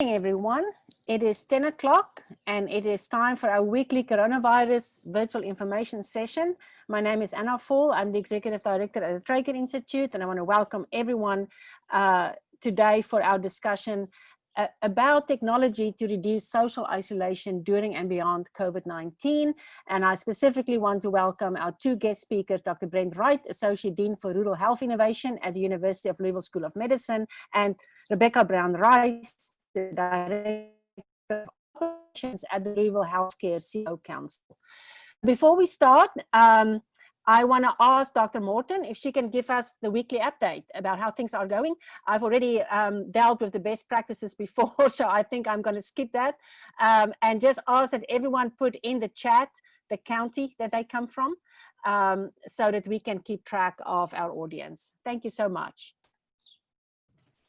Everyone, it is 10 o'clock and it is time for our weekly coronavirus virtual information session. My name is Anna Fall. I'm the Executive Director at the Traker Institute, and I want to welcome everyone today for our discussion about technology to reduce social isolation during and beyond COVID-19. And I specifically want to welcome our two guest speakers, Dr. Brent Wright, Associate Dean for Rural Health Innovation at the University of Louisville School of Medicine, and Rebecca Brown-Rice, the Director of Operations at the Louisville Healthcare CEO Council. Before we start, I want to ask Dr. Morton if she can give us the weekly update about how things are going. I've already dealt with the best practices before, so I think I'm going to skip that and just ask that everyone put in the chat the county that they come from so that we can keep track of our audience. Thank you so much.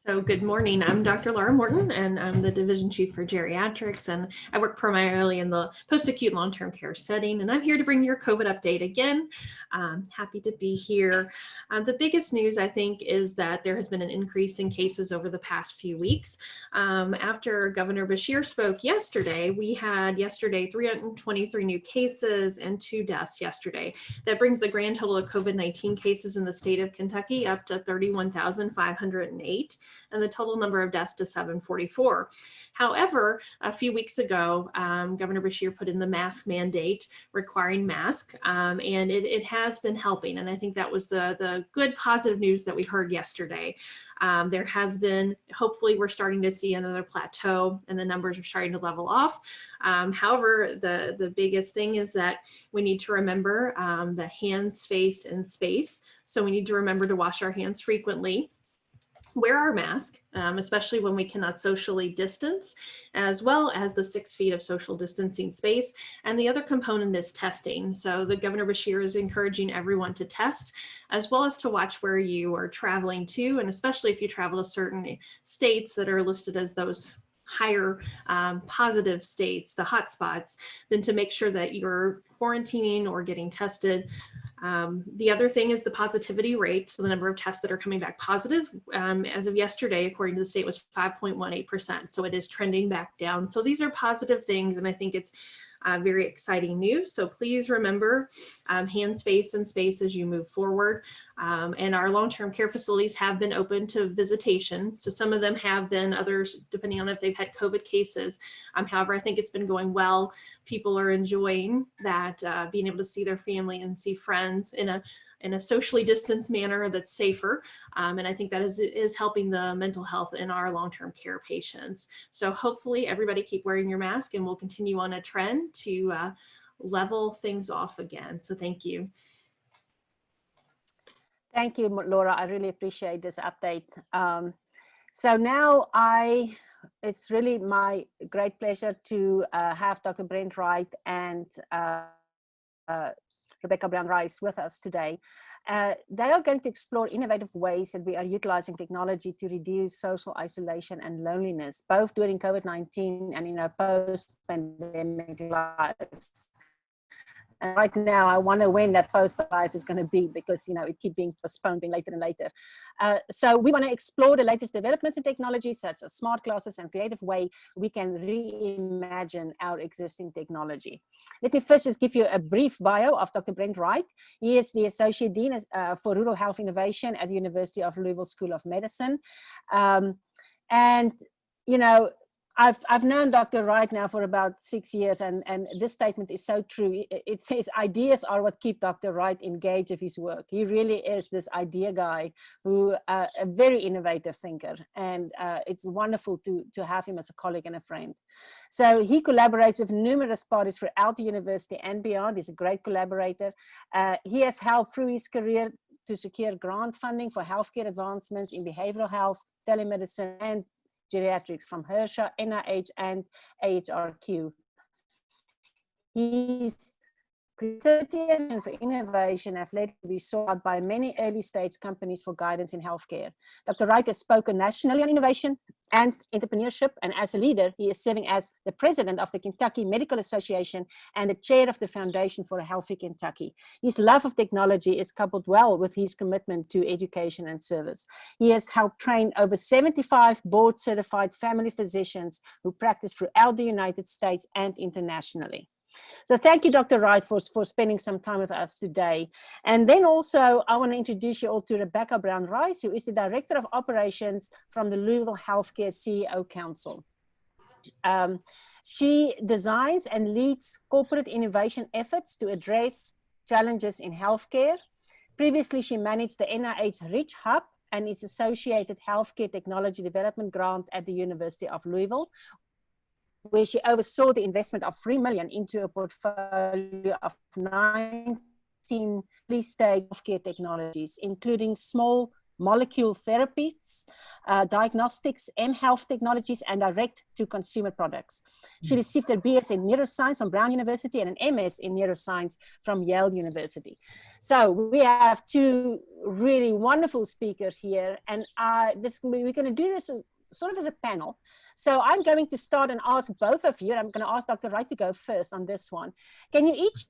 So good morning, I'm Dr. Laura Morton, and I'm the Division Chief for Geriatrics, and I work primarily in the post-acute long-term care setting, and I'm here to bring your COVID update again. Happy to be here. The biggest news, I think, is that there has been an increase in cases over the past few weeks. After Governor Beshear spoke yesterday, we had 323 new cases and 2 deaths yesterday. That brings the grand total of COVID-19 cases in the state of Kentucky up to 31,508. And the total number of deaths to 744. However, a few weeks ago, Governor Beshear put in the mask mandate requiring masks, and it has been helping. And I think that was the good positive news that we heard yesterday. There has been, hopefully we're starting to see another plateau and the numbers are starting to level off. However, the biggest thing is that we need to remember the hands, face, and space. So we need to remember to wash our hands frequently, wear our mask, especially when we cannot socially distance, as well as the 6 feet of social distancing space. And the other component is testing. So the Governor Beshear is encouraging everyone to test, as well as to watch where you are traveling to, and especially if you travel to certain states that are listed as those higher positive states, the hot spots, then to make sure that you're quarantining or getting tested. The other thing is the positivity rate. So the number of tests that are coming back positive as of yesterday, according to the state, was 5.18%. So it is trending back down. So these are positive things. And I think it's very exciting news. So please remember hands, face, and space as you move forward. And our long-term care facilities have been open to visitation. So some of them have been, others, depending on if they've had COVID cases. However, I think it's been going well. People are enjoying that, being able to see their family and see friends in a socially distanced manner that's safer. And I think that is helping the mental health in our long-term care patients. So hopefully everybody keep wearing your mask, and we'll continue on a trend to level things off again. So thank you. Thank you, Laura. I really appreciate this update. So now it's really my great pleasure to have Dr. Brent Wright and Rebecca Brown-Rice with us today. They are going to explore innovative ways that we are utilizing technology to reduce social isolation and loneliness, both during COVID-19 and in our post-pandemic lives. And right now, I wonder when that post-life is going to be, because it keeps being postponed later and later. So we want to explore the latest developments in technology, such as Smartglasses, and creative way we can reimagine our existing technology. Let me first just give you a brief bio of Dr. Brent Wright. He is the Associate Dean for Rural Health Innovation at the University of Louisville School of Medicine. I've known Dr. Wright now for about 6 years, and this statement is so true. It says ideas are what keep Dr. Wright engaged with his work. He really is this idea guy who a very innovative thinker, and it's wonderful to have him as a colleague and a friend. So he collaborates with numerous parties throughout the university and beyond. He's a great collaborator. He has helped through his career to secure grant funding for healthcare advancements in behavioral health, telemedicine, and geriatrics from HRSA, NIH, and AHRQ. He's Creativity and for innovation have led to be sought out by many early stage companies for guidance in healthcare. Dr. Wright has spoken nationally on innovation and entrepreneurship, and as a leader, he is serving as the president of the Kentucky Medical Association and the chair of the Foundation for a Healthy Kentucky. His love of technology is coupled well with his commitment to education and service. He has helped train over 75 board-certified family physicians who practice throughout the United States and internationally. So thank you, Dr. Wright, for spending some time with us today. And then also, I want to introduce you all to Rebecca Brown-Rice, who is the Director of Operations from the Louisville Healthcare CEO Council. She designs and leads corporate innovation efforts to address challenges in healthcare. Previously, she managed the NIH Reach Hub and its associated healthcare technology development grant at the University of Louisville, where she oversaw the investment of $3 million into a portfolio of 19 early-stage healthcare technologies, including small molecule therapies, diagnostics, and health technologies, and direct-to-consumer products. She received a BS in neuroscience from Brown University and an MS in neuroscience from Yale University. So we have two really wonderful speakers here, and we're going to do this sort of as a panel. So I'm going to start and ask both of you, and I'm going to ask Dr. Wright to go first on this one. Can you each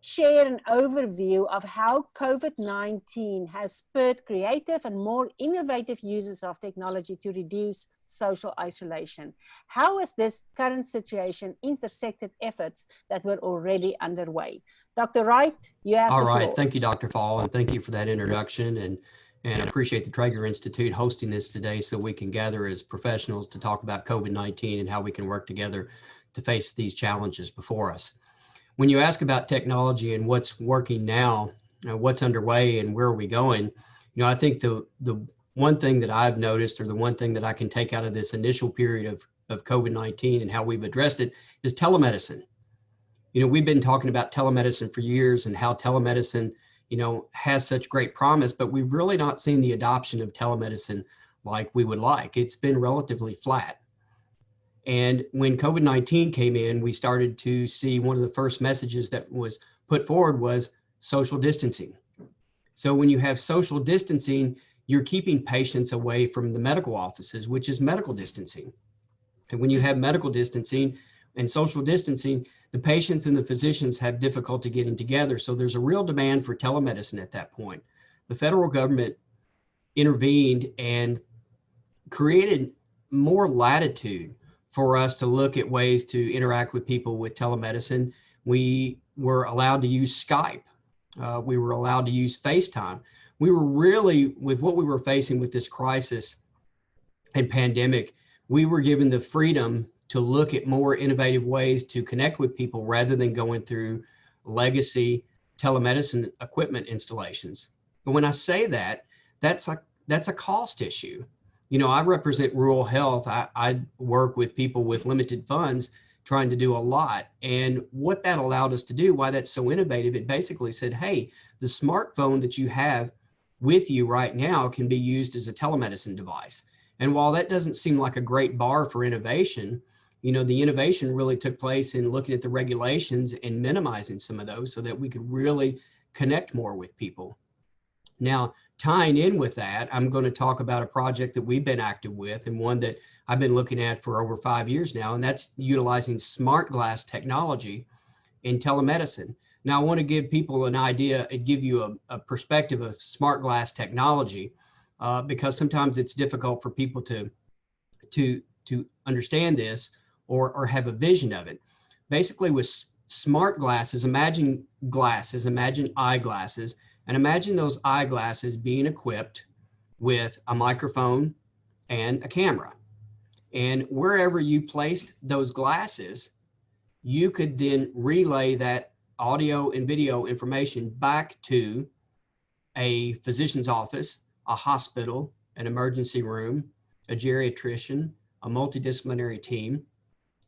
share an overview of how COVID-19 has spurred creative and more innovative uses of technology to reduce social isolation? How has this current situation intersected efforts that were already underway? Dr. Wright, you have the floor. All right, thank you, Dr. Fall, and thank you for that introduction. And I appreciate the Traeger Institute hosting this today so we can gather as professionals to talk about COVID-19 and how we can work together to face these challenges before us. When you ask about technology and what's working now, what's underway and where are we going, I think the one thing that I've noticed, or the one thing that I can take out of this initial period of COVID-19 and how we've addressed it, is telemedicine. We've been talking about telemedicine for years and how telemedicine has such great promise, but we've really not seen the adoption of telemedicine like we would like. It's been relatively flat. And when COVID-19 came in, we started to see one of the first messages that was put forward was social distancing. So when you have social distancing, you're keeping patients away from the medical offices, which is medical distancing. And when you have medical distancing and social distancing, the patients and the physicians have difficulty getting together. So there's a real demand for telemedicine at that point. The federal government intervened and created more latitude for us to look at ways to interact with people with telemedicine. We were allowed to use Skype. We were allowed to use FaceTime. We were really, with what we were facing with this crisis and pandemic, we were given the freedom to look at more innovative ways to connect with people rather than going through legacy telemedicine equipment installations. But when I say that, that's a cost issue. I represent rural health. I work with people with limited funds trying to do a lot. And what that allowed us to do, why that's so innovative, it basically said, hey, the smartphone that you have with you right now can be used as a telemedicine device. And while that doesn't seem like a great bar for innovation, the innovation really took place in looking at the regulations and minimizing some of those so that we could really connect more with people. Now, tying in with that, I'm going to talk about a project that we've been active with and one that I've been looking at for over 5 years now, and that's utilizing Smartglass technology in telemedicine. Now, I want to give people an idea and give you a perspective of Smartglass technology because sometimes it's difficult for people to understand this or have a vision of it. Basically, with smart glasses, imagine eyeglasses, and imagine those eyeglasses being equipped with a microphone and a camera. And wherever you placed those glasses, you could then relay that audio and video information back to a physician's office, a hospital, an emergency room, a geriatrician, a multidisciplinary team.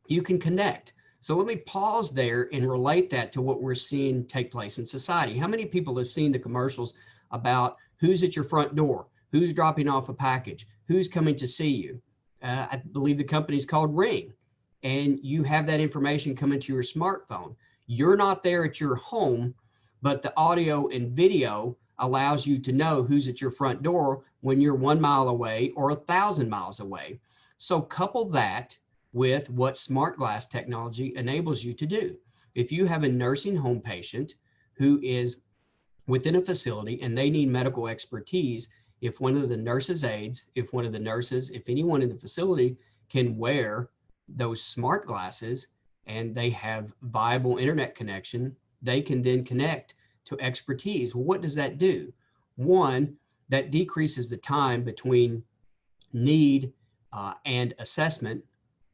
You can connect. So let me pause there and relate that to what we're seeing take place in society. How many people have seen the commercials about who's at your front door, who's dropping off a package, who's coming to see you? I believe the company's called Ring, and you have that information coming to your smartphone. You're not there at your home, but the audio and video allows you to know who's at your front door when you're 1 mile away or 1,000 miles away. So couple that with what Smartglass technology enables you to do. If you have a nursing home patient who is within a facility and they need medical expertise, if one of the nurses' aides, if anyone in the facility can wear those smart glasses and they have viable internet connection, they can then connect to expertise. Well, what does that do? One, that decreases the time between need and assessment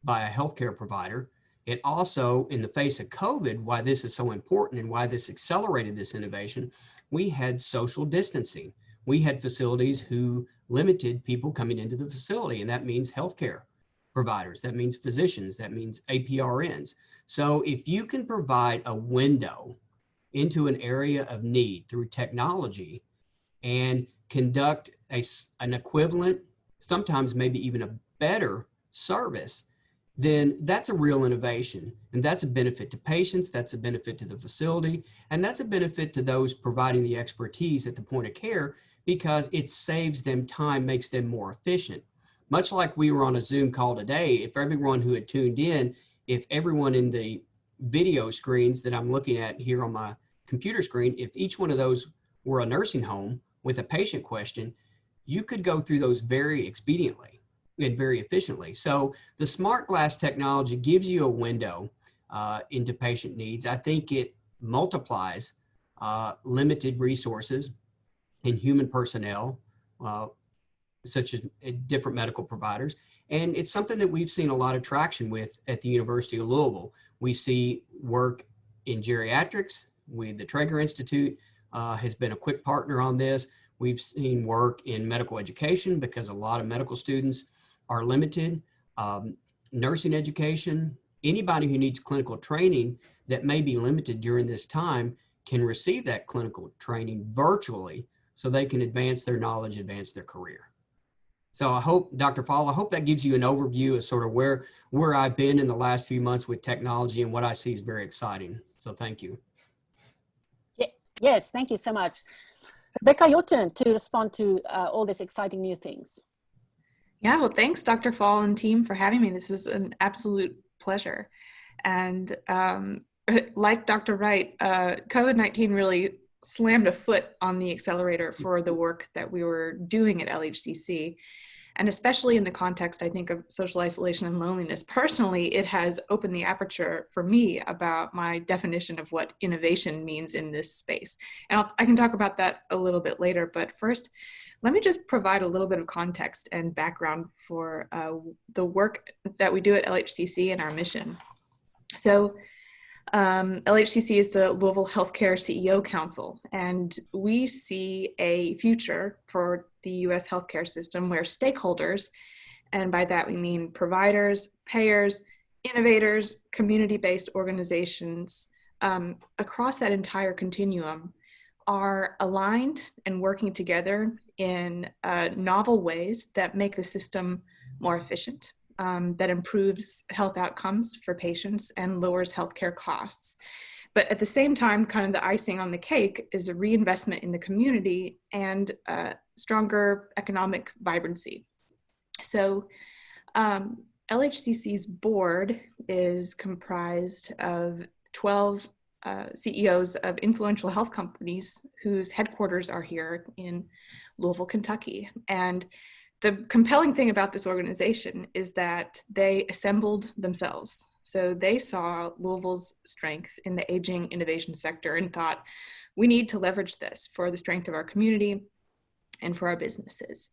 by a healthcare provider. It also, in the face of COVID, why this is so important and why this accelerated this innovation, we had social distancing. We had facilities who limited people coming into the facility, and that means healthcare providers, that means physicians, that means APRNs. So if you can provide a window into an area of need through technology and conduct an equivalent, sometimes maybe even a better service, then that's a real innovation. And that's a benefit to patients, that's a benefit to the facility, and that's a benefit to those providing the expertise at the point of care, because it saves them time, makes them more efficient. Much like we were on a Zoom call today, if everyone who had tuned in, if everyone in the video screens that I'm looking at here on my computer screen, if each one of those were a nursing home with a patient question, you could go through those very expediently and very efficiently. So the smart glass technology gives you a window into patient needs. I think it multiplies limited resources in human personnel, such as different medical providers. And it's something that we've seen a lot of traction with at the University of Louisville. We see work in geriatrics. The Traeger Institute has been a quick partner on this. We've seen work in medical education because a lot of medical students are limited. Nursing education, anybody who needs clinical training that may be limited during this time can receive that clinical training virtually so they can advance their knowledge, advance their career. So I hope, Dr. Fall, I hope that gives you an overview of sort of where I've been in the last few months with technology and what I see is very exciting. So thank you. Yes, thank you so much. Rebecca, your turn to respond to all these exciting new things. Yeah, well, thanks, Dr. Fall and team, for having me. This is an absolute pleasure. And like Dr. Wright, COVID-19 really slammed a foot on the accelerator for the work that we were doing at Lhcc. And especially in the context, I think, of social isolation and loneliness. Personally, it has opened the aperture for me about my definition of what innovation means in this space. And I can talk about that a little bit later, but first, let me just provide a little bit of context and background for the work that we do at Lhcc and our mission. So Lhcc is the Louisville Healthcare CEO Council, and we see a future for the US healthcare system where stakeholders, and by that we mean providers, payers, innovators, community-based organizations, across that entire continuum are aligned and working together in novel ways that make the system more efficient, that improves health outcomes for patients and lowers healthcare costs. But at the same time, kind of the icing on the cake is a reinvestment in the community and stronger economic vibrancy. So Lhcc's board is comprised of 12 CEOs of influential health companies whose headquarters are here in Louisville, Kentucky. And the compelling thing about this organization is that they assembled themselves. So they saw Louisville's strength in the aging innovation sector and thought, we need to leverage this for the strength of our community and for our businesses.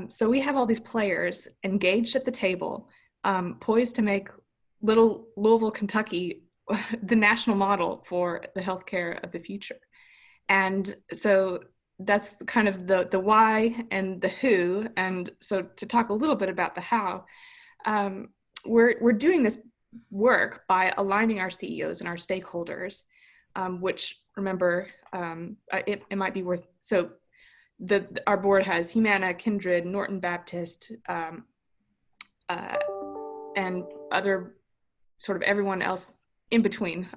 So we have all these players engaged at the table, poised to make little Louisville, Kentucky, the national model for the healthcare of the future. And so that's kind of the why and the who. And so to talk a little bit about the how, we're doing this work by aligning our CEOs and our stakeholders, which, remember, it might be worth, so our board has Humana, Kindred, Norton Baptist, and other sort of everyone else in between,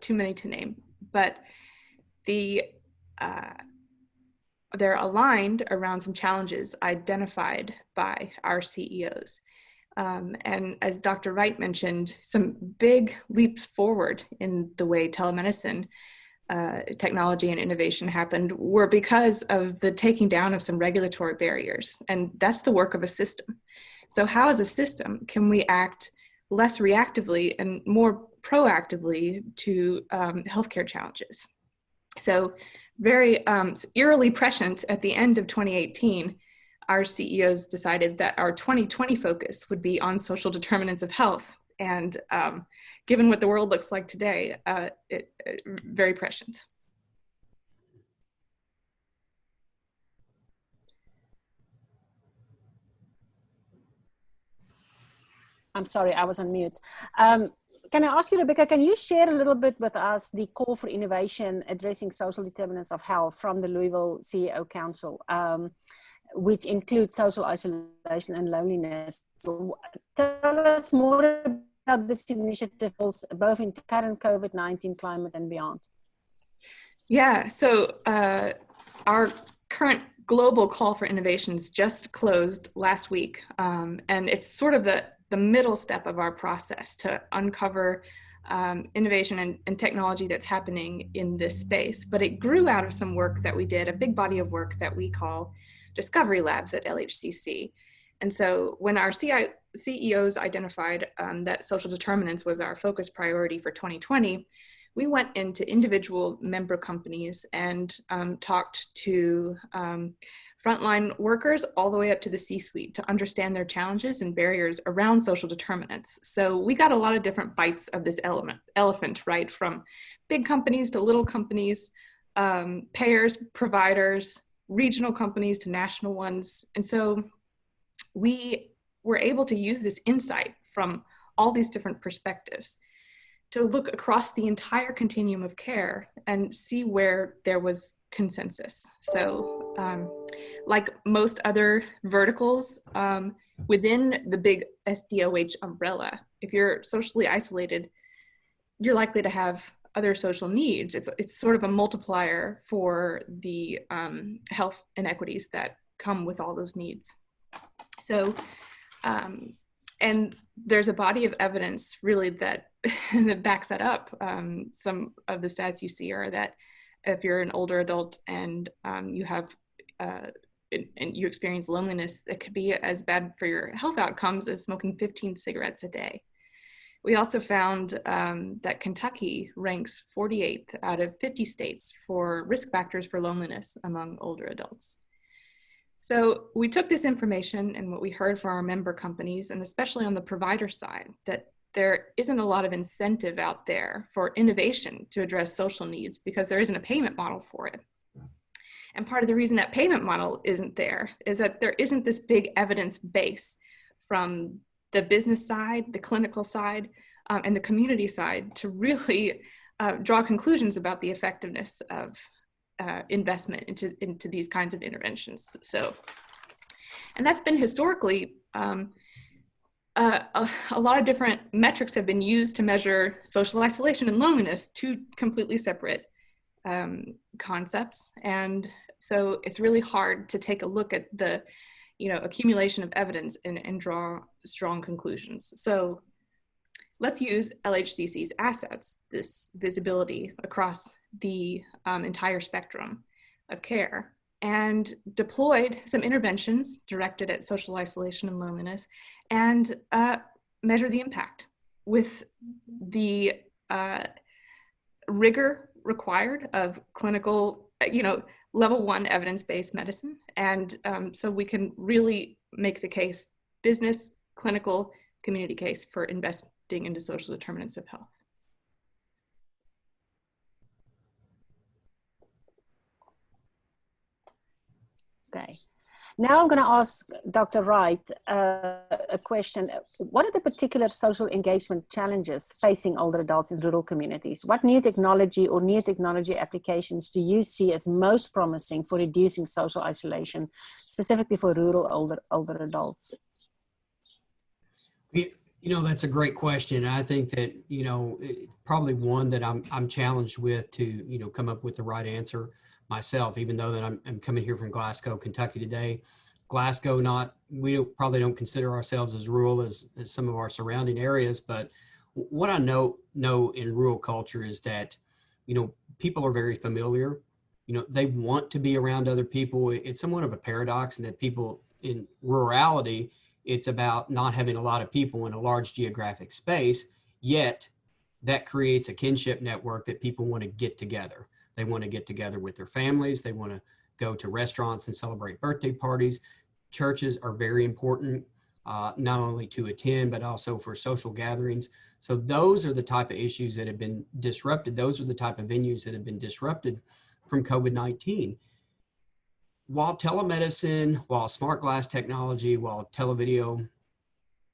too many to name, but they're aligned around some challenges identified by our CEOs. And as Dr. Wright mentioned, some big leaps forward in the way telemedicine technology and innovation happened were because of the taking down of some regulatory barriers. And that's the work of a system. So how as a system can we act less reactively and more proactively to healthcare challenges? So very eerily prescient at the end of 2018, our CEOs decided that our 2020 focus would be on social determinants of health. And given what the world looks like today, very prescient. I'm sorry, I was on mute. Can I ask you, Rebecca, can you share a little bit with us the call for innovation addressing social determinants of health from the Louisville CEO Council, which includes social isolation and loneliness? So tell us more about this initiative, both in current COVID-19 climate and beyond. Yeah, so our current global call for innovations just closed last week, and it's sort of the middle step of our process to uncover innovation and technology that's happening in this space. But it grew out of some work that we did, a big body of work that we call Discovery Labs at Lhcc. And so when our CEOs identified that social determinants was our focus priority for 2020, we went into individual member companies and talked to frontline workers all the way up to the C-suite to understand their challenges and barriers around social determinants. So we got a lot of different bites of this elephant, right? From big companies to little companies, payers, providers, regional companies to national ones. And so we were able to use this insight from all these different perspectives to look across the entire continuum of care and see where there was consensus. So like most other verticals within the big SDOH umbrella, if you're socially isolated, you're likely to have other social needs. It's sort of a multiplier for the health inequities that come with all those needs. So, and there's a body of evidence really that backs that up. Some of the stats you see are that if you're an older adult and you have and you experience loneliness, it could be as bad for your health outcomes as smoking 15 cigarettes a day. We also found that Kentucky ranks 48th out of 50 states for risk factors for loneliness among older adults. So we took this information and what we heard from our member companies, and especially on the provider side, that there isn't a lot of incentive out there for innovation to address social needs because there isn't a payment model for it. And part of the reason that payment model isn't there is that there isn't this big evidence base from the business side, the clinical side, and the community side to really draw conclusions about the effectiveness of investment into these kinds of interventions. So, and that's been historically, a lot of different metrics have been used to measure social isolation and loneliness, two completely separate concepts. And so it's really hard to take a look at the accumulation of evidence and draw strong conclusions. So let's use LHCC's assets, this visibility across the entire spectrum of care, and deployed some interventions directed at social isolation and loneliness and measure the impact with the rigor required of clinical, level 1 evidence-based medicine. And so we can really make the case, business, clinical, community case for investing into social determinants of health. Okay. Now I'm going to ask Dr. Wright a question. What are the particular social engagement challenges facing older adults in rural communities? What new technology or new technology applications do you see as most promising for reducing social isolation, specifically for rural older adults? That's a great question. I think that, probably one that I'm challenged with to, come up with the right answer myself, even though that I'm coming here from Glasgow, Kentucky today. Glasgow, probably don't consider ourselves as rural as some of our surrounding areas, but what I know in rural culture is that, people are very familiar. They want to be around other people. It's somewhat of a paradox in that people in rurality, it's about not having a lot of people in a large geographic space, yet that creates a kinship network that people want to get together. They want to get together with their families. They want to go to restaurants and celebrate birthday parties. Churches are very important, not only to attend, but also for social gatherings. So those are the type of issues that have been disrupted. Those are the type of venues that have been disrupted from COVID-19. While telemedicine, while smart glass technology, while televideo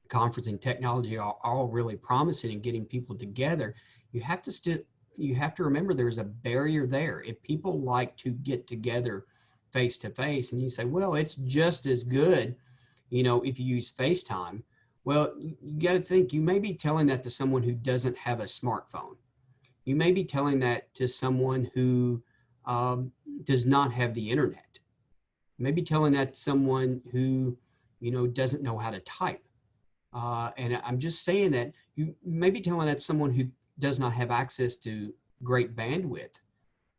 conferencing technology are all really promising in getting people together, you have to remember there's a barrier there. If people like to get together face to face, and you say, well, it's just as good, if you use FaceTime. Well, you got to think, you may be telling that to someone who doesn't have a smartphone. You may be telling that to someone who does not have the internet. Maybe telling that to someone who, doesn't know how to type. And I'm just saying that you may be telling that to someone who does not have access to great bandwidth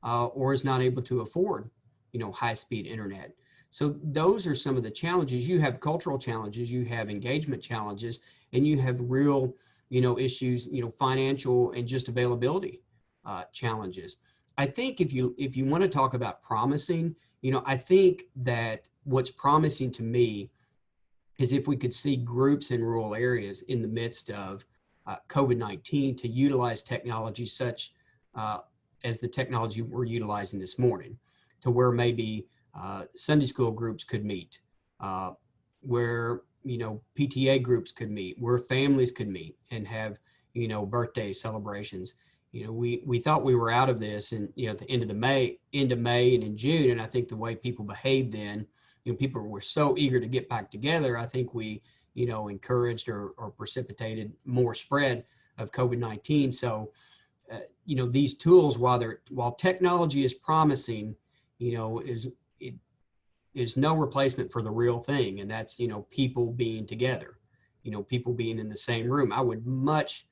or is not able to afford, high-speed internet. So those are some of the challenges. You have cultural challenges, you have engagement challenges, and you have real, issues, financial and just availability challenges. I think if you want to talk about promising, I think that what's promising to me is if we could see groups in rural areas in the midst of COVID-19 to utilize technology such as the technology we're utilizing this morning, to where maybe Sunday school groups could meet, where, PTA groups could meet, where families could meet and have, birthday celebrations. We thought we were out of this, and at the end of May and in June, and I think the way people behaved then, people were so eager to get back together. I think we, encouraged or precipitated more spread of COVID-19. So, these tools, while technology is promising, is no replacement for the real thing, and that's people being together, people being in the same room. I would much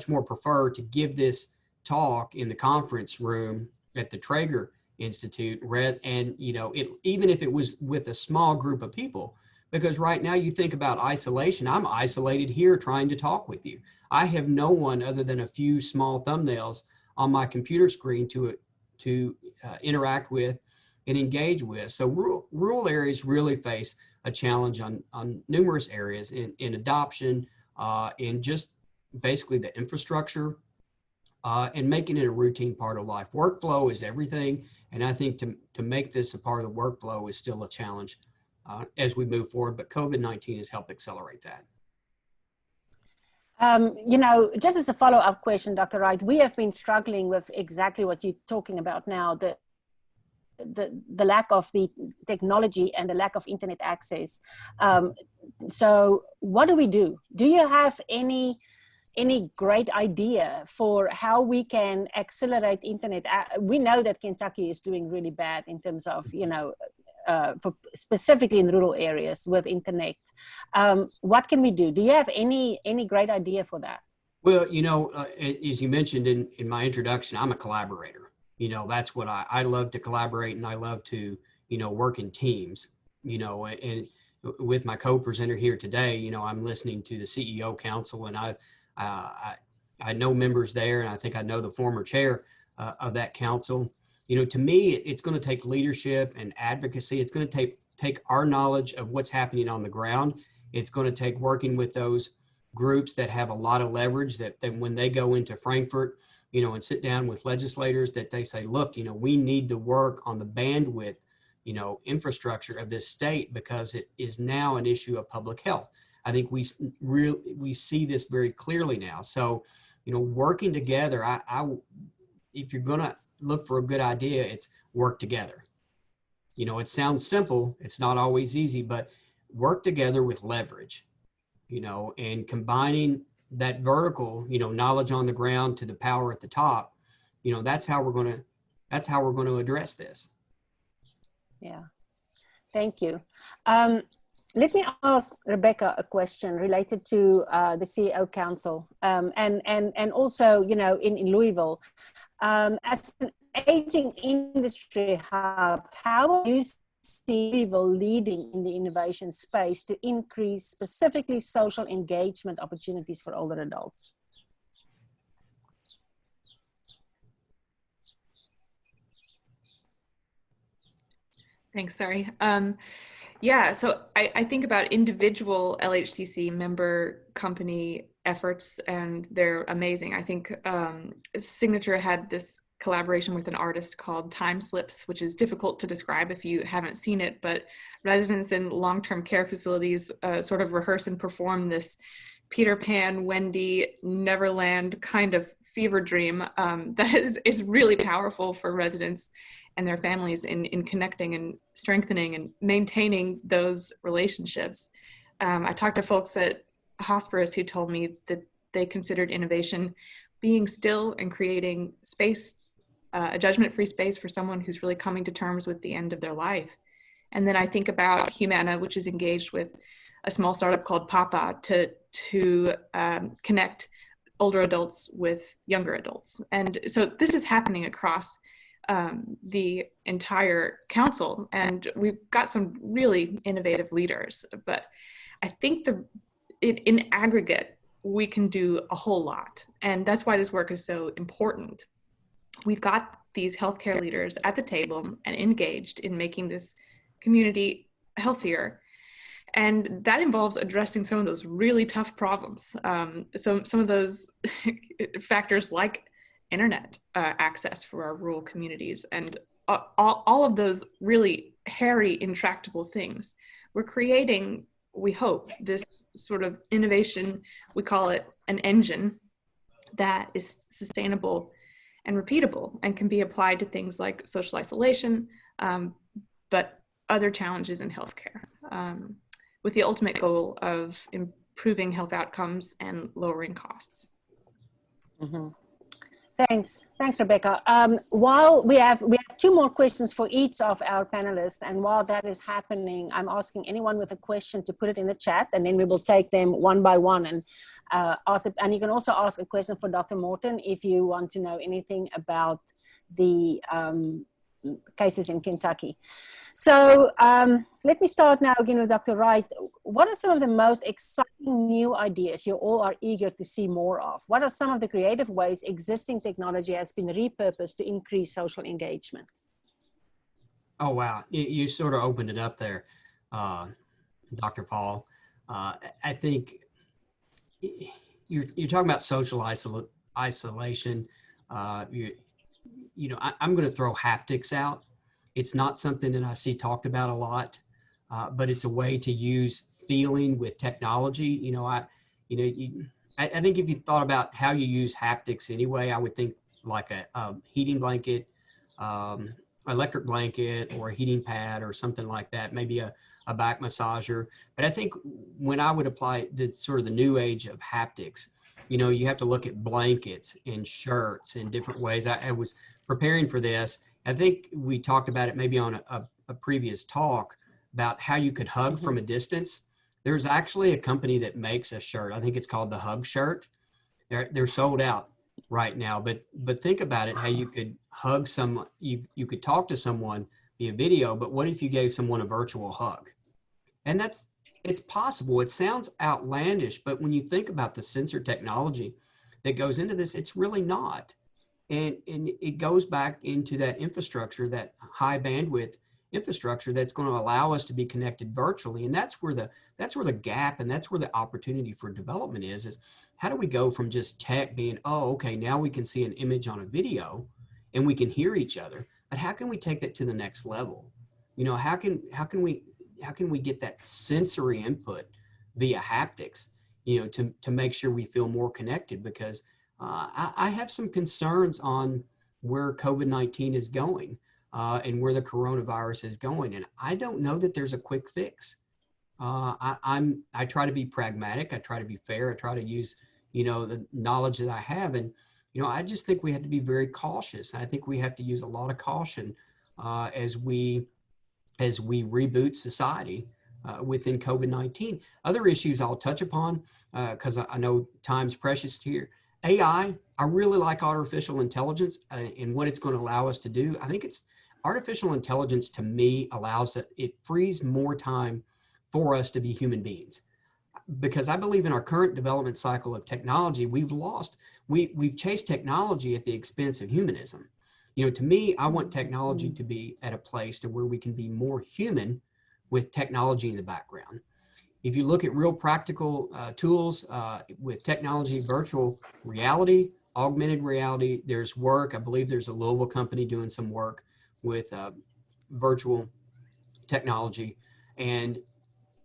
more prefer to give this talk in the conference room at the Traeger Institute, and even if it was with a small group of people, because right now you think about isolation. I'm isolated here trying to talk with you. I have no one other than a few small thumbnails on my computer screen to interact with and engage with. So rural areas really face a challenge on numerous areas in adoption, in just basically the infrastructure, and making it a routine part of life. Workflow is everything. And I think to make this a part of the workflow is still a challenge as we move forward, but COVID-19 has helped accelerate that. Just as a follow-up question, Dr. Wright, we have been struggling with exactly what you're talking about now, the lack of the technology and the lack of internet access. So what do we do? Do you have any great idea for how we can accelerate internet? We know that Kentucky is doing really bad in terms of, specifically in rural areas with internet. What can we do? Do you have any great idea for that? Well, as you mentioned in my introduction, I'm a collaborator. That's what I love to collaborate, and I love to, work in teams, and with my co-presenter here today, I'm listening to the CEO Council, and I know members there, and I think I know the former chair of that council. To me, it's going to take leadership and advocacy. It's going to take our knowledge of what's happening on the ground. It's going to take working with those groups that have a lot of leverage, that when they go into Frankfurt, and sit down with legislators, that they say, look, we need to work on the bandwidth, infrastructure of this state, because it is now an issue of public health. I think we see this very clearly now. So, working together, if you're going to look for a good idea, it's work together. It sounds simple. It's not always easy, but work together with leverage. and combining that vertical, knowledge on the ground to the power at the top, that's how we're going to address this. Yeah, thank you. Let me ask Rebecca a question related to the CEO Council, and also, in Louisville, as an aging industry hub, how do you see Louisville leading in the innovation space to increase specifically social engagement opportunities for older adults? Thanks, sorry. Yeah, so I think about individual Lhcc member company efforts, and they're amazing. I think Signature had this collaboration with an artist called Time Slips, which is difficult to describe if you haven't seen it, but residents in long-term care facilities sort of rehearse and perform this Peter Pan, Wendy, Neverland kind of fever dream that is really powerful for residents and their families in connecting and strengthening and maintaining those relationships. I talked to folks at hospice who told me that they considered innovation being still and creating space, a judgment-free space for someone who's really coming to terms with the end of their life. And then I think about Humana, which is engaged with a small startup called Papa to connect older adults with younger adults. And so this is happening across the entire council, and we've got some really innovative leaders, but I think in aggregate, we can do a whole lot. And that's why this work is so important. We've got these healthcare leaders at the table and engaged in making this community healthier. And that involves addressing some of those really tough problems. So some of those factors like internet access for our rural communities and all of those really hairy, intractable things. We're creating, we hope, this sort of innovation, we call it an engine that is sustainable and repeatable and can be applied to things like social isolation, but other challenges in healthcare, with the ultimate goal of improving health outcomes and lowering costs. Mm-hmm. Thanks, Rebecca. While we have two more questions for each of our panelists, and while that is happening, I'm asking anyone with a question to put it in the chat, and then we will take them one by one and ask it. And you can also ask a question for Dr. Morton if you want to know anything about the cases in Kentucky. So let me start now again with Dr. Wright. What are some of the most exciting new ideas you all are eager to see more of? What are some of the creative ways existing technology has been repurposed to increase social engagement? Oh, wow. You sort of opened it up there, Dr. Paul. I think you're talking about social isolation. I'm going to throw haptics out. It's not something that I see talked about a lot, but it's a way to use feeling with technology. I think if you thought about how you use haptics anyway, I would think like a heating blanket, electric blanket, or a heating pad or something like that, maybe a back massager. But I think when I would apply the sort of the new age of haptics, you have to look at blankets and shirts in different ways. I was preparing for this. I think we talked about it maybe on a previous talk about how you could hug from a distance. There's actually a company that makes a shirt. I think it's called the Hug Shirt. They're sold out right now, but think about it, how you could hug someone, you could talk to someone via video, but what if you gave someone a virtual hug? And it's possible. It sounds outlandish, but when you think about the sensor technology that goes into this, it's really not. And it goes back into that infrastructure, that high bandwidth infrastructure that's going to allow us to be connected virtually. And that's where the gap and that's where the opportunity for development is how do we go from just tech being, oh, okay, now we can see an image on a video and we can hear each other, but how can we take that to the next level? How can we get that sensory input via haptics, to make sure we feel more connected? Because I have some concerns on where COVID-19 is going and where the coronavirus is going. And I don't know that there's a quick fix. I try to be pragmatic. I try to be fair. I try to use, the knowledge that I have. And, I just think we have to be very cautious. I think we have to use a lot of caution as we reboot society within COVID-19. Other issues I'll touch upon, because I know time's precious here. AI, I really like artificial intelligence and what it's going to allow us to do. I think artificial intelligence to me it frees more time for us to be human beings. Because I believe in our current development cycle of technology, we've chased technology at the expense of humanism. To me, I want technology to be at a place to where we can be more human with technology in the background. If you look at real practical tools with technology, virtual reality, augmented reality, there's work. I believe there's a Louisville company doing some work with virtual technology and,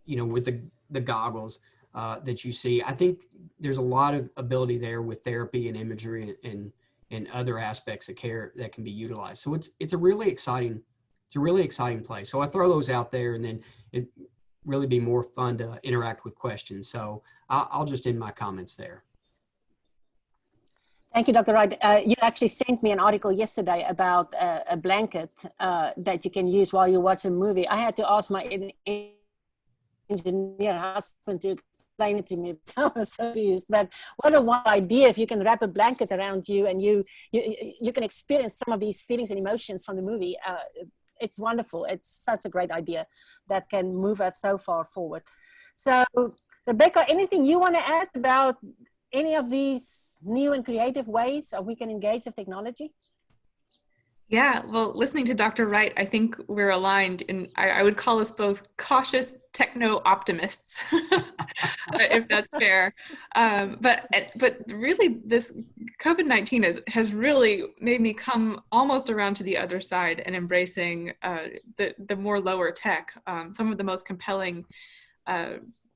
with the goggles that you see. I think there's a lot of ability there with therapy and imagery and other aspects of care that can be utilized. So it's a really exciting place. So I throw those out there, and then it really be more fun to interact with questions. So I'll just end my comments there. Thank you, Dr. Wright. You actually sent me an article yesterday about a blanket that you can use while you watch a movie. I had to ask my engineer husband to explain it to me. I was so confused. But what a wild idea if you can wrap a blanket around you and you can experience some of these feelings and emotions from the movie. It's wonderful. It's such a great idea that can move us so far forward. So, Rebecca, anything you want to add about any of these new and creative ways we can engage with technology? Yeah, well, listening to Dr. Wright, I think we're aligned, and I would call us both cautious techno-optimists, if that's fair. But really, this COVID-19 has really made me come almost around to the other side and embracing the more lower tech. Some of the most compelling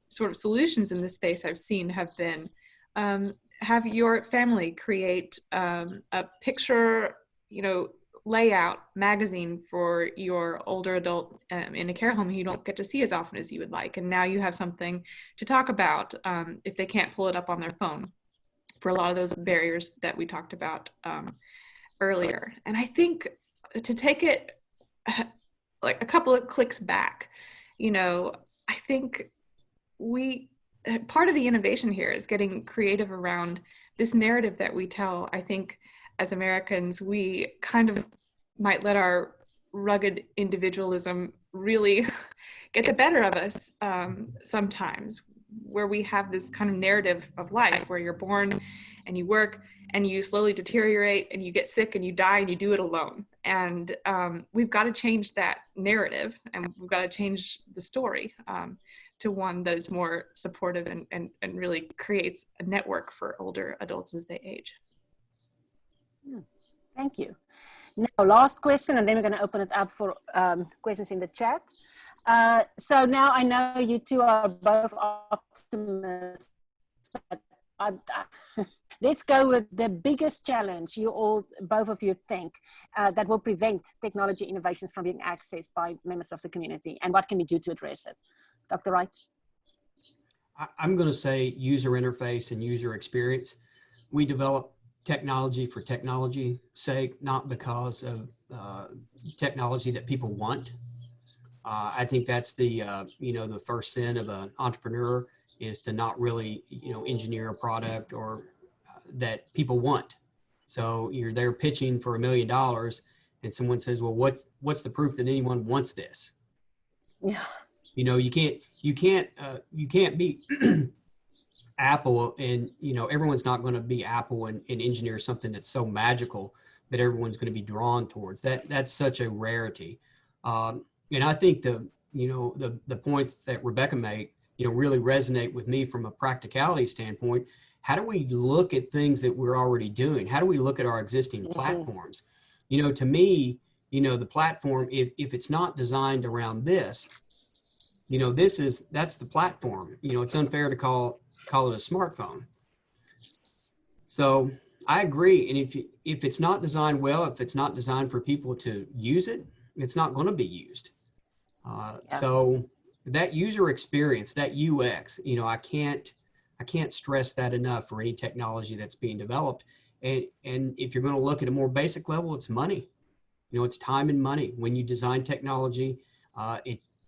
sort of solutions in this space I've seen have been have your family create a picture, layout magazine for your older adult in a care home who you don't get to see as often as you would like. And now you have something to talk about if they can't pull it up on their phone for a lot of those barriers that we talked about earlier. And I think to take it like a couple of clicks back, I think part of the innovation here is getting creative around this narrative that we tell. I think as Americans, we kind of might let our rugged individualism really get the better of us sometimes, where we have this kind of narrative of life where you're born and you work and you slowly deteriorate and you get sick and you die and you do it alone. And we've got to change that narrative, and we've got to change the story to one that is more supportive and really creates a network for older adults as they age. Thank you. Now, last question, and then we're going to open it up for questions in the chat. So now I know you two are both optimists. Let's go with the biggest challenge both of you think that will prevent technology innovations from being accessed by members of the community, and what can we do to address it? Dr. Wright? I'm going to say user interface and user experience. We develop technology for technology's sake, not because of technology that people want. I think that's the the first sin of an entrepreneur is to not really engineer a product or that people want. So you're there pitching for $1 million, and someone says, "Well, what's the proof that anyone wants this?" Yeah. You can't be Apple, and everyone's not going to be Apple and engineer something that's so magical that everyone's going to be drawn towards. That's such a rarity. And I think the points that Rebecca made, really resonate with me from a practicality standpoint. How do we look at things that we're already doing? How do we look at our existing platforms? To me, the platform, if it's not designed around this, that's the platform. It's unfair to call it a smartphone. So I agree. And if it's not designed well, if it's not designed for people to use it, it's not going to be used. So that user experience, that UX, you know, I can't stress that enough for any technology that's being developed. And if you're going to look at a more basic level, it's money. You know, it's time and money. When you design technology,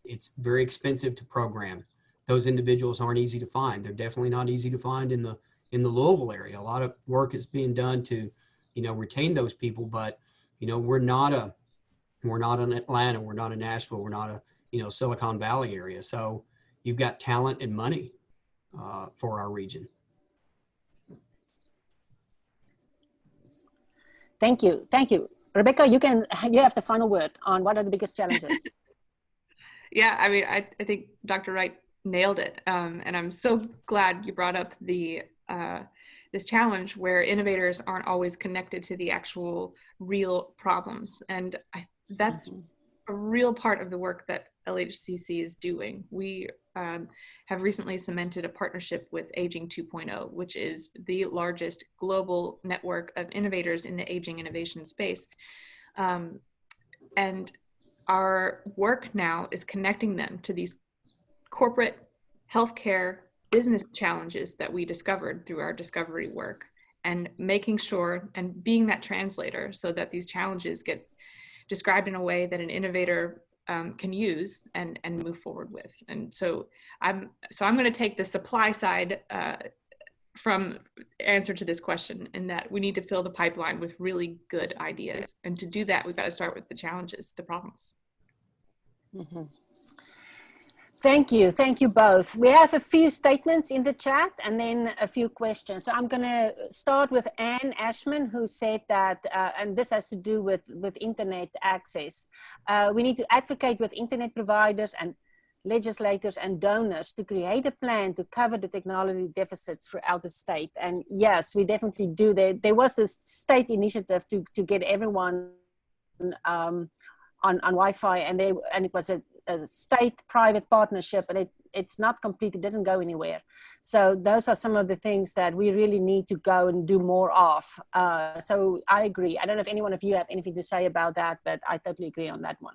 it's very expensive to program. Those individuals aren't easy to find. They're definitely not easy to find in the Louisville area. A lot of work is being done to, you know, retain those people. But, you know, we're not in Atlanta, we're not in Nashville, we're not a, you know, Silicon Valley area. So you've got talent and money for our region. Thank you. Thank you. Rebecca, you have the final word on what are the biggest challenges. Yeah, I mean, I think Dr. Wright nailed it. And I'm so glad you brought up this challenge where innovators aren't always connected to the actual real problems. And that's a real part of the work that Lhcc is doing. We have recently cemented a partnership with Aging 2.0, which is the largest global network of innovators in the aging innovation space. And our work now is connecting them to these corporate healthcare business challenges that we discovered through our discovery work, and making sure and being that translator so that these challenges get described in a way that an innovator can use and move forward with. And so I'm going to take the supply side from answer to this question, in that we need to fill the pipeline with really good ideas. And to do that, we've got to start with the challenges, the problems. Mm-hmm. Thank you. Thank you both. We have a few statements in the chat and then a few questions. So I'm going to start with Anne Ashman, who said that, and this has to do with internet access. We need to advocate with internet providers and legislators and donors to create a plan to cover the technology deficits throughout the state. And yes, we definitely do. There was this state initiative to get everyone on Wi-Fi, and it was a state-private partnership, and it's not complete. It didn't go anywhere. So those are some of the things that we really need to go and do more of. So I agree. I don't know if any one of you have anything to say about that, but I totally agree on that one.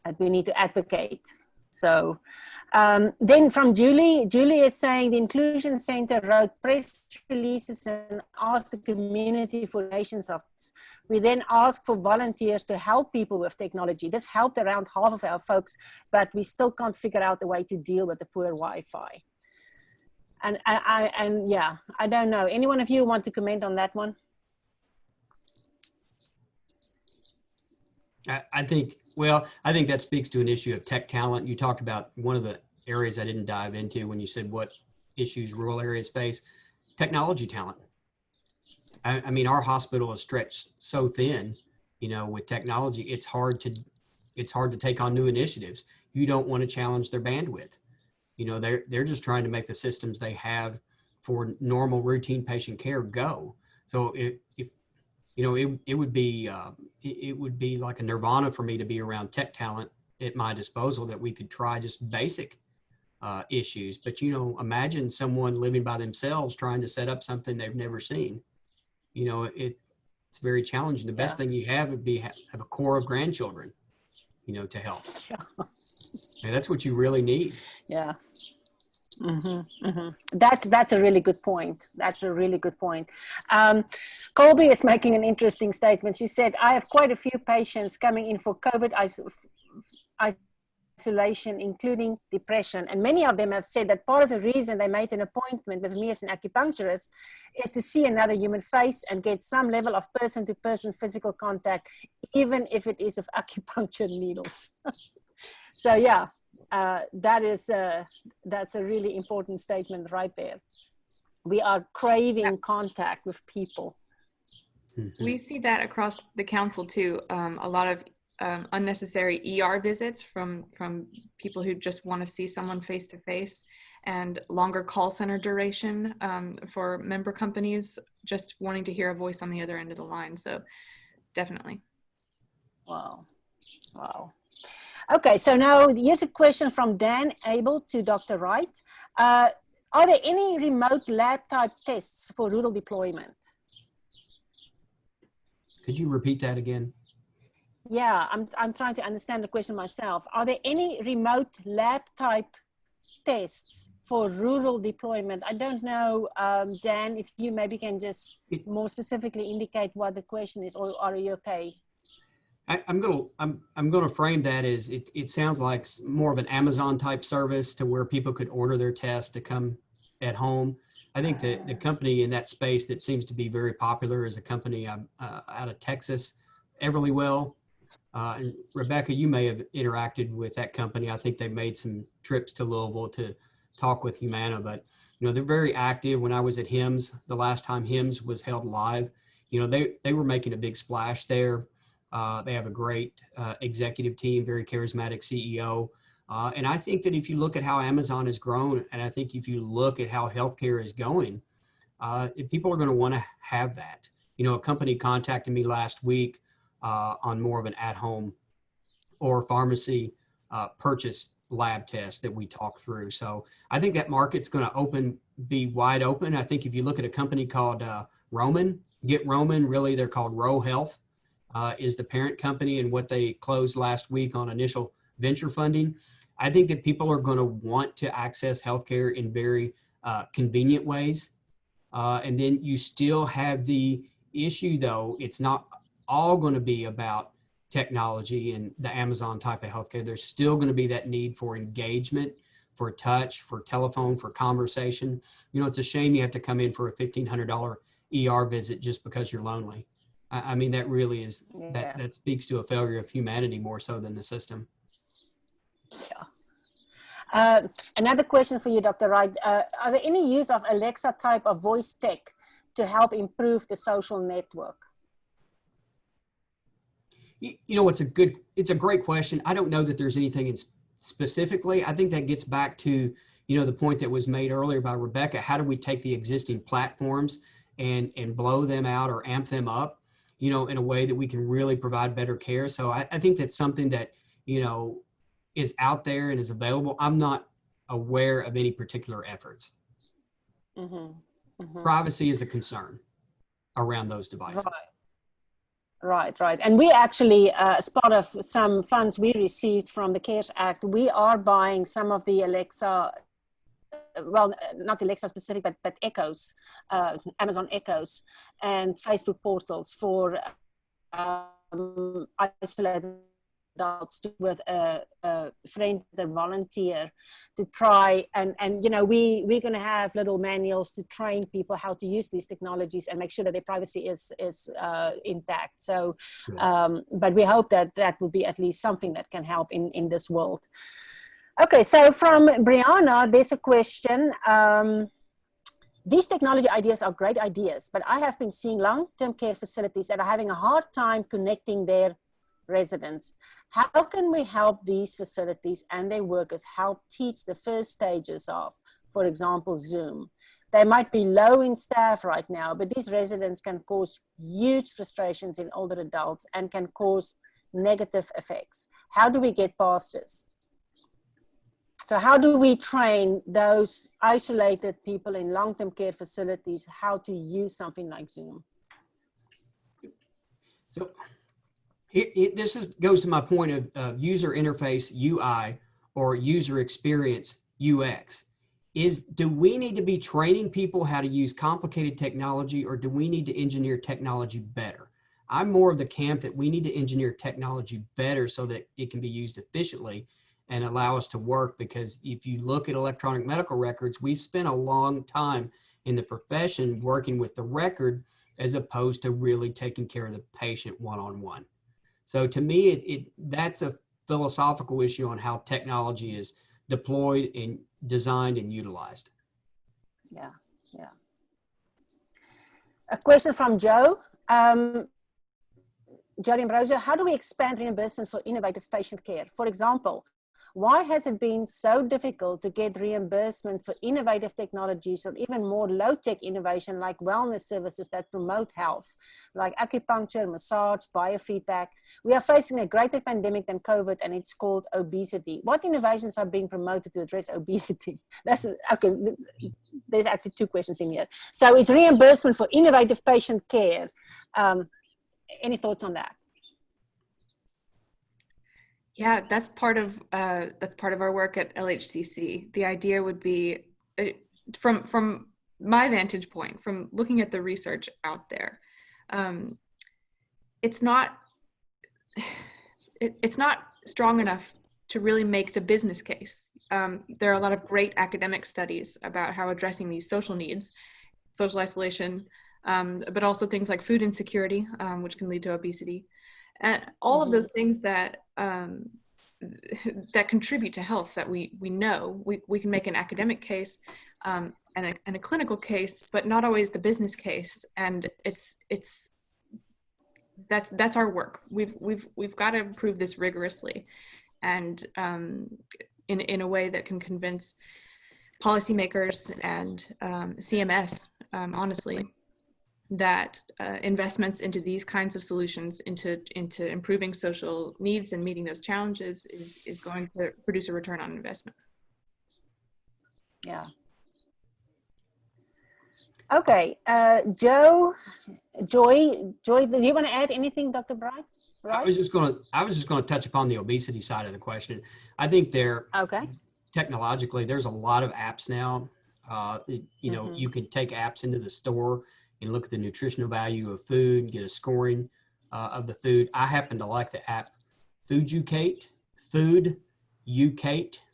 That we need to advocate. So then from Julie is saying the Inclusion Center wrote press releases and asked the community for donations of this. We then asked for volunteers to help people with technology. This helped around half of our folks, but we still can't figure out a way to deal with the poor Wi-Fi. And yeah, I don't know. Any one of you want to comment on that one? I think that speaks to an issue of tech talent. You talked about one of the areas I didn't dive into when you said what issues rural areas face. Technology talent. I mean, our hospital is stretched so thin, you know, with technology. It's hard to take on new initiatives. You don't want to challenge their bandwidth. You know, they're just trying to make the systems they have for normal routine patient care go. So if you know, it would be like a nirvana for me to be around tech talent at my disposal that we could try just basic issues. But, you know, imagine someone living by themselves trying to set up something they've never seen. You know, it's very challenging. The best thing you have would be have a core of grandchildren, you know, to help. Yeah. And that's what you really need. Yeah. Mm-hmm, mm-hmm. That's a really good point. That's a really good point. Colby is making an interesting statement. She said, I have quite a few patients coming in for COVID isolation, including depression. And many of them have said that part of the reason they made an appointment with me as an acupuncturist is to see another human face and get some level of person-to-person physical contact, even if it is of acupuncture needles. So yeah. That's a really important statement right there. We are craving contact with people. We see that across the council too. A lot of unnecessary ER visits from people who just want to see someone face to face, and longer call center duration for member companies just wanting to hear a voice on the other end of the line. So definitely. Wow. Okay, so now here's a question from Dan Abel to Dr. Wright. Are there any remote lab type tests for rural deployment? Could you repeat that again? Yeah, I'm trying to understand the question myself. Are there any remote lab type tests for rural deployment? I don't know, Dan, if you maybe can just more specifically indicate what the question is, or are you okay? I'm going to frame that as it sounds like more of an Amazon type service to where people could order their tests to come at home. I think the company in that space that seems to be very popular is a company out of Texas, Everlywell. And Rebecca, you may have interacted with that company. I think they made some trips to Louisville to talk with Humana, but they're very active. When I was at HIMSS, the last time HIMSS was held live, they were making a big splash there. They have a great executive team, very charismatic CEO. And I think that if you look at how Amazon has grown, and I think if you look at how healthcare is going, people are going to want to have that. A company contacted me last week on more of an at-home or pharmacy purchase lab test that we talked through. So I think that market's going to be wide open. I think if you look at a company called Roman, really they're called Row Health, is the parent company, and what they closed last week on initial venture funding. I think that people are going to want to access healthcare in very convenient ways. And then you still have the issue, though, it's not all going to be about technology and the Amazon type of healthcare. There's still going to be that need for engagement, for touch, for telephone, for conversation. It's a shame you have to come in for a $1,500 ER visit just because you're lonely. I mean, that really is, that speaks to a failure of humanity more so than the system. Yeah. Another question for you, Dr. Wright. Are there any use of Alexa type of voice tech to help improve the social network? It's a great question. I don't know that there's anything specifically. I think that gets back to, the point that was made earlier by Rebecca. How do we take the existing platforms and blow them out or amp them up, in a way that we can really provide better care? So I think that's something that, is out there and is available. I'm not aware of any particular efforts. Mm-hmm. Mm-hmm. Privacy is a concern around those devices. Right. And we actually, as part of some funds we received from the CARES Act, we are buying some of the Alexa, well, not Alexa specific, but Echoes, Amazon Echoes, and Facebook portals for isolated adults with a friend, a volunteer, to try and we're going to have little manuals to train people how to use these technologies and make sure that their privacy is intact. So but we hope that will be at least something that can help in this world. Okay, so from Brianna, there's a question. These technology ideas are great ideas, but I have been seeing long-term care facilities that are having a hard time connecting their residents. How can we help these facilities and their workers help teach the first stages of, for example, Zoom? They might be low in staff right now, but these residents can cause huge frustrations in older adults and can cause negative effects. How do we get past this? So how do we train those isolated people in long-term care facilities how to use something like Zoom? So this goes to my point of user interface, UI, or user experience, UX. Do we need to be training people how to use complicated technology, or do we need to engineer technology better? I'm more of the camp that we need to engineer technology better so that it can be used efficiently and allow us to work. Because if you look at electronic medical records, we've spent a long time in the profession working with the record as opposed to really taking care of the patient one-on-one. So to me, that's a philosophical issue on how technology is deployed and designed and utilized. Yeah. A question from Joe. Joe Ambrosio, how do we expand reimbursement for innovative patient care? For example, why has it been so difficult to get reimbursement for innovative technologies or even more low-tech innovation like wellness services that promote health, like acupuncture, massage, biofeedback? We are facing a greater pandemic than COVID, and it's called obesity. What innovations are being promoted to address obesity? Okay, there's actually two questions in here. So it's reimbursement for innovative patient care. Any thoughts on that? Yeah, that's part of our work at LHCC. The idea would be, from my vantage point, from looking at the research out there, it's not strong enough to really make the business case. There are a lot of great academic studies about how addressing these social needs, social isolation, but also things like food insecurity, which can lead to obesity, and all of those things that that contribute to health that we know. We can make an academic case and a clinical case, but not always the business case. And that's our work. We've got to prove this rigorously, and in a way that can convince policymakers and CMS, honestly, that investments into these kinds of solutions, into improving social needs and meeting those challenges, is going to produce a return on investment. Yeah. Okay, Joy, do you want to add anything, Dr. Bright? Right? I was just going to touch upon the obesity side of the question. I think technologically, there's a lot of apps now. You know, you can take apps into the store and look at the nutritional value of food, get a scoring of the food. I happen to like the app Fooducate,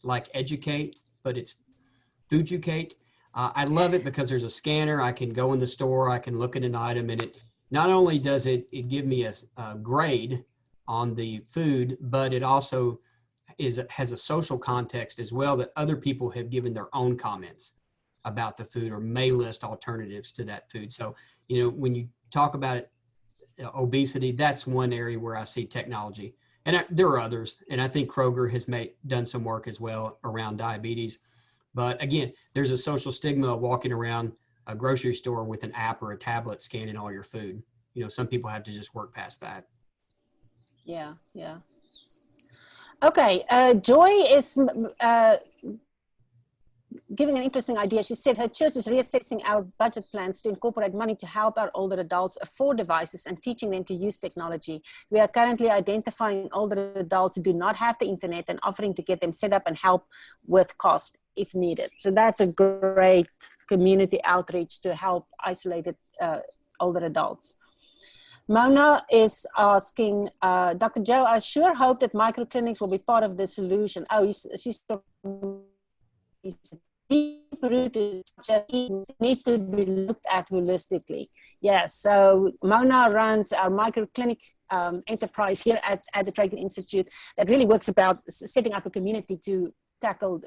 like educate, but it's Fooducate. I love it because there's a scanner. I can go in the store, I can look at an item, and it not only does it give me a grade on the food, but it also has a social context as well, that other people have given their own comments about the food or may list alternatives to that food. So, you know, when you talk about obesity, that's one area where I see technology. And there are others. And I think Kroger has done some work as well around diabetes. But again, there's a social stigma of walking around a grocery store with an app or a tablet scanning all your food. You know, some people have to just work past that. Yeah, yeah. Okay, Joy is giving an interesting idea. She said her church is reassessing our budget plans to incorporate money to help our older adults afford devices and teaching them to use technology. We are currently identifying older adults who do not have the internet and offering to get them set up and help with cost if needed. So that's a great community outreach to help isolated older adults. Mona is asking, Dr. Joe, I sure hope that microclinics will be part of the solution. Oh, she's talking. Deep-rooted needs to be looked at holistically. Yes, so Mona runs our microclinic enterprise here at the Trager Institute that really works about setting up a community to tackle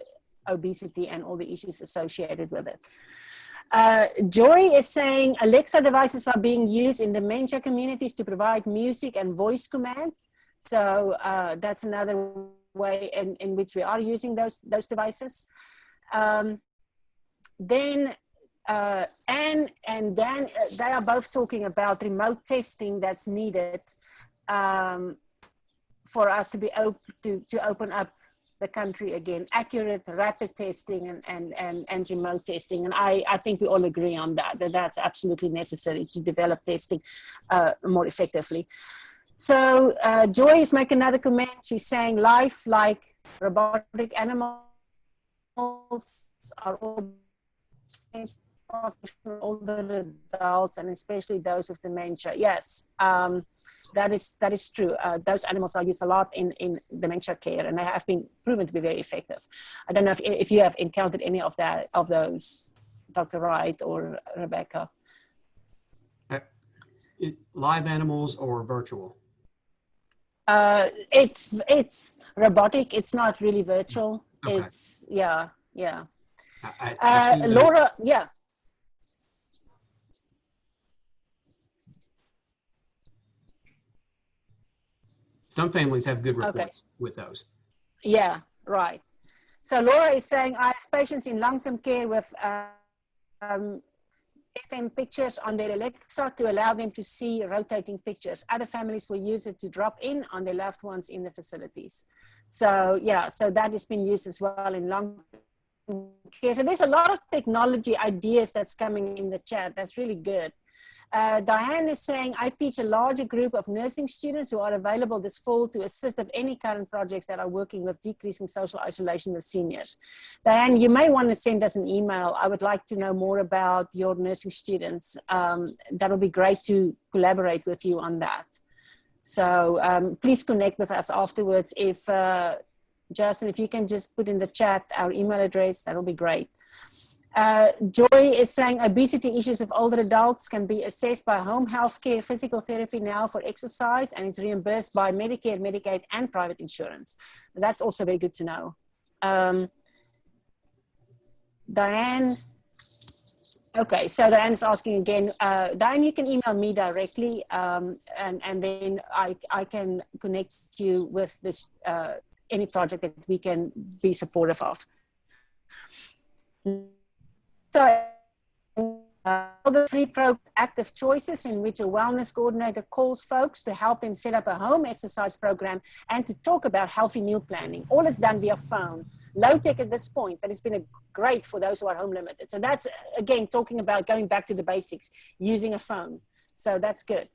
obesity and all the issues associated with it. Joy is saying Alexa devices are being used in dementia communities to provide music and voice command. So that's another way in which we are using those devices. Then Anne and Dan, they are both talking about remote testing that's needed for us to be to open up the country again, accurate, rapid testing and remote testing. And I think we all agree on that's absolutely necessary to develop testing more effectively. So Joy is making another comment. She's saying life like robotic animals are all for older adults and especially those with dementia. Yes, that is true. Those animals are used a lot in dementia care, and they have been proven to be very effective. I don't know if you have encountered any of those, Dr. Wright or Rebecca. Live animals or virtual? It's robotic. It's not really virtual. Okay. It's yeah. Laura, yeah. Some families have good reports with those. Yeah, right. So Laura is saying I have patients in long-term care with FM pictures on their Alexa to allow them to see rotating pictures. Other families will use it to drop in on their loved ones in the facilities. So yeah, so that has been used as well in long-term care. So there's a lot of technology ideas that's coming in the chat. That's really good. Diane is saying, I teach a larger group of nursing students who are available this fall to assist with any current projects that are working with decreasing social isolation of seniors. Diane, you may want to send us an email. I would like to know more about your nursing students. That would be great to collaborate with you on that. So please connect with us afterwards. If Justin, if you can just put in the chat our email address, that'll be great. Joy is saying obesity issues of older adults can be assessed by home health care, physical therapy now for exercise, and it's reimbursed by Medicare, Medicaid, and private insurance. That's also very good to know. Diane, okay, so Diane's asking again. Diane, you can email me directly, and then I can connect you with this any project that we can be supportive of. So, the free proactive choices in which a wellness coordinator calls folks to help them set up a home exercise program and to talk about healthy meal planning. All is done via phone. Low tech at this point, but it's been great for those who are home limited. So that's, again, talking about going back to the basics, using a phone. So that's good.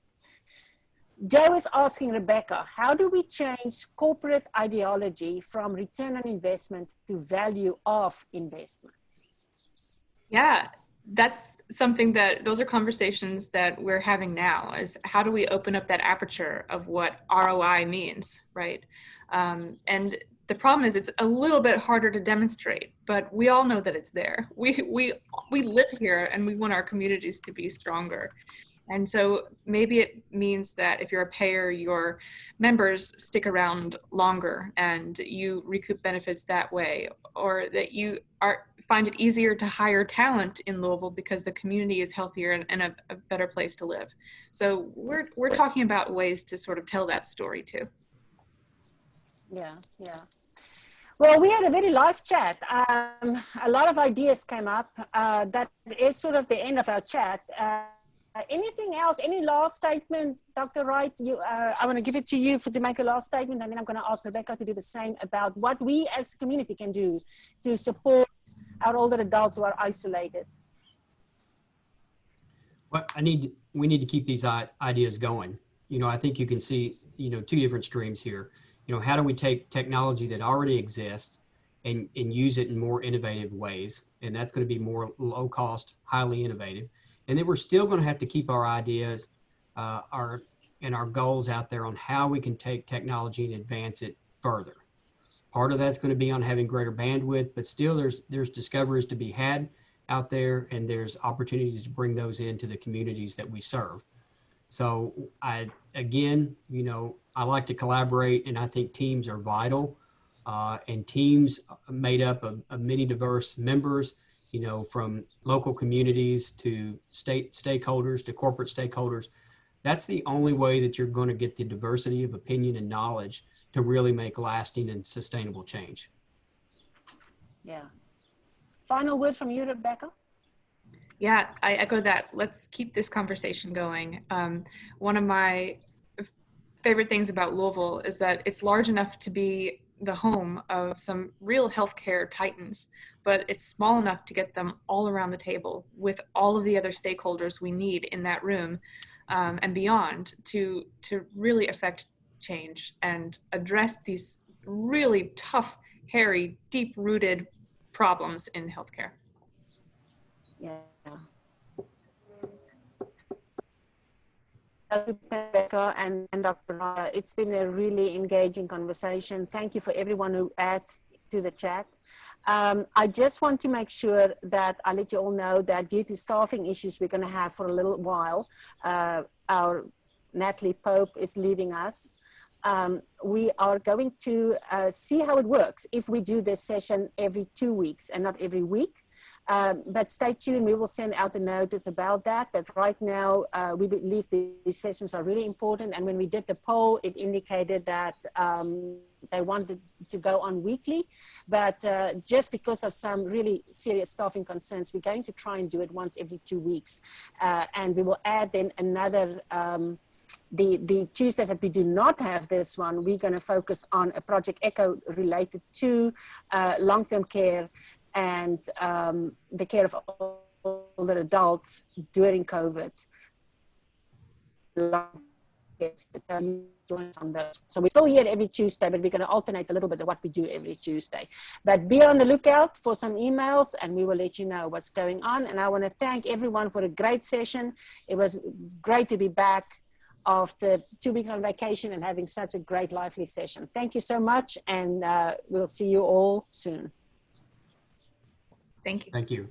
Joe is asking Rebecca, how do we change corporate ideology from return on investment to value of investment? Yeah, that's something that, those are conversations that we're having now, is how do we open up that aperture of what ROI means, right? And the problem is it's a little bit harder to demonstrate, but we all know that it's there. We live here and we want our communities to be stronger. And so maybe it means that if you're a payer, your members stick around longer and you recoup benefits that way, or that you find it easier to hire talent in Louisville because the community is healthier and a better place to live. So we're talking about ways to sort of tell that story too. Yeah. Well, we had a very live chat. A lot of ideas came up. That is sort of the end of our chat. Anything else? Any last statement, Dr. Wright? I want to give it to you to make a last statement, and then I'm going to ask Rebecca to do the same about what we as a community can do to support our older adults who are isolated. Well, we need to keep these ideas going. I think you can see, two different streams here. How do we take technology that already exists and use it in more innovative ways? And that's going to be more low cost, highly innovative. And then we're still going to have to keep our ideas our goals out there on how we can take technology and advance it further. Part of that's going to be on having greater bandwidth, but still there's discoveries to be had out there, and there's opportunities to bring those into the communities that we serve. So I like to collaborate, and I think teams are vital, and teams made up of many diverse members, from local communities to state stakeholders to corporate stakeholders. That's the only way that you're going to get the diversity of opinion and knowledge to really make lasting and sustainable change. Yeah. Final word from you, Rebecca? Yeah, I echo that. Let's keep this conversation going. One of my favorite things about Louisville is that it's large enough to be the home of some real healthcare titans, but it's small enough to get them all around the table with all of the other stakeholders we need in that room and beyond to really affect change and address these really tough, hairy, deep-rooted problems in healthcare. Yeah. Rebecca and Dr. Wright, it's been a really engaging conversation. Thank you for everyone who added to the chat. I just want to make sure that I let you all know that due to staffing issues we're going to have for a little while, our Natalie Pope is leaving us. We are going to see how it works if we do this session every 2 weeks and not every week. But stay tuned, we will send out a notice about that. But right now, we believe these sessions are really important. And when we did the poll, it indicated that they wanted to go on weekly. But just because of some really serious staffing concerns, we're going to try and do it once every 2 weeks. And we will add then another, the Tuesdays that we do not have this one, we're going to focus on a Project Echo related to long-term care and the care of older adults during COVID. on those. So we're still here every Tuesday, but we're going to alternate a little bit of what we do every Tuesday. But be on the lookout for some emails and we will let you know what's going on. And I want to thank everyone for a great session. It was great to be back after 2 weeks on vacation and having such a great, lively session. Thank you so much, and we'll see you all soon. Thank you. Thank you.